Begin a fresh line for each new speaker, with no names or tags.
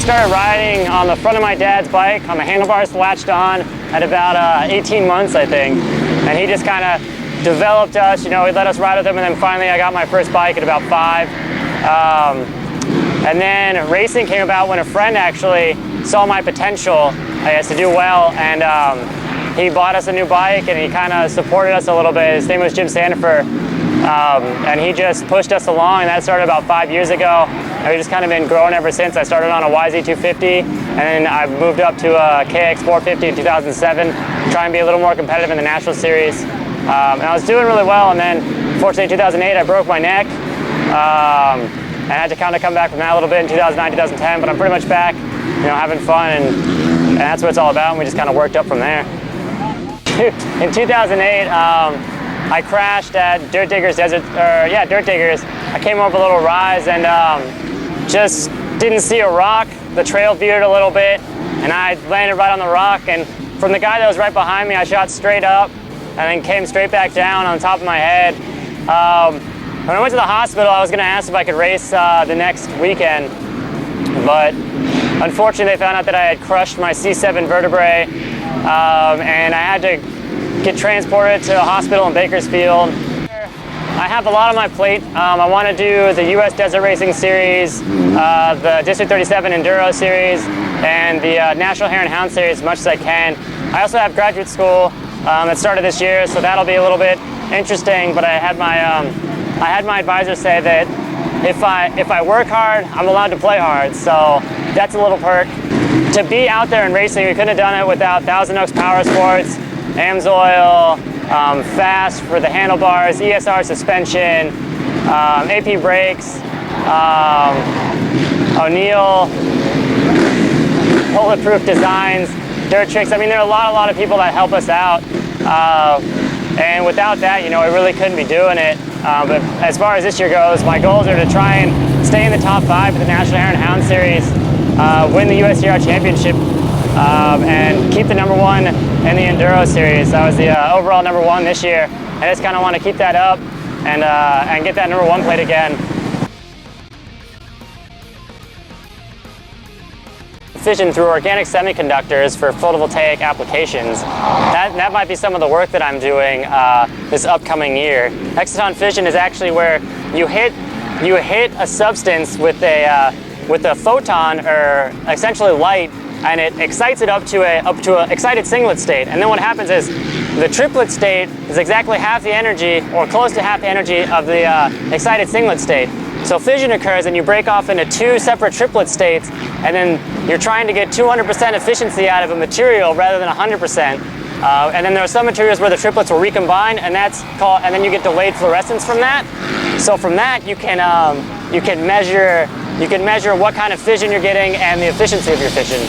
started riding on the front of my dad's bike on the handlebars latched on at about 18 months, I think. And he just kind of developed us, you know, he let us ride with him, and then finally I got my first bike at about 5. And then racing came about when a friend actually saw my potential, I guess, to do well, and he bought us a new bike and he kind of supported us a little bit. His name was Jim Sandifer, and he just pushed us along, and that started about 5 years ago. And we've just kind of been growing ever since. I started on a YZ250, and then I moved up to a KX450 in 2007, trying to be a little more competitive in the National Series. And I was doing really well, and then fortunately in 2008 I broke my neck, and I had to kind of come back from that a little bit in 2009, 2010, but I'm pretty much back, you know, having fun, and that's what it's all about, and we just kind of worked up from there. In 2008, I crashed at Dirt Diggers Dirt Diggers. I came up a little rise and just didn't see a rock. The trail veered a little bit, and I landed right on the rock, and from the guy that was right behind me, I shot straight up and then came straight back down on top of my head. When I went to the hospital, I was going to ask if I could race the next weekend, but unfortunately they found out that I had crushed my C7 vertebrae, and I had to get transported to a hospital in Bakersfield. I have a lot on my plate. I want to do the US Desert Racing Series, the District 37 Enduro Series, and the National Hare and Hound Series as much as I can. I also have graduate school that started this year, so that'll be a little bit interesting, but I had my advisor say that if I work hard, I'm allowed to play hard, so that's a little perk. To be out there and racing, we couldn't have done it without Thousand Oaks Power Sports, AMSOIL, Fast for the handlebars, ESR suspension, AP brakes, O'Neill, Bulletproof Designs, Dirt Tricks. I mean, there are a lot of people that help us out. And without that, you know, I really couldn't be doing it. But as far as this year goes, my goals are to try and stay in the top 5 for the National Hare and Hound Series, win the USDR Championship, and keep the #1 in the Enduro Series. I was the overall #1 this year. I just kind of want to keep that up and get that #1 plate again. Fission through organic semiconductors for photovoltaic applications. That might be some of the work that I'm doing this upcoming year. Exciton fission is actually where you hit a substance with a photon, or essentially light, and it excites it up to an excited singlet state. And then what happens is the triplet state is exactly half the energy, or close to half the energy, of the excited singlet state. So fission occurs and you break off into 2 separate triplet states, and then you're trying to get 200% efficiency out of a material rather than 100%. And then there are some materials where the triplets will recombine, and then you get delayed fluorescence from that. So from that you can measure what kind of fission you're getting and the efficiency of your fission.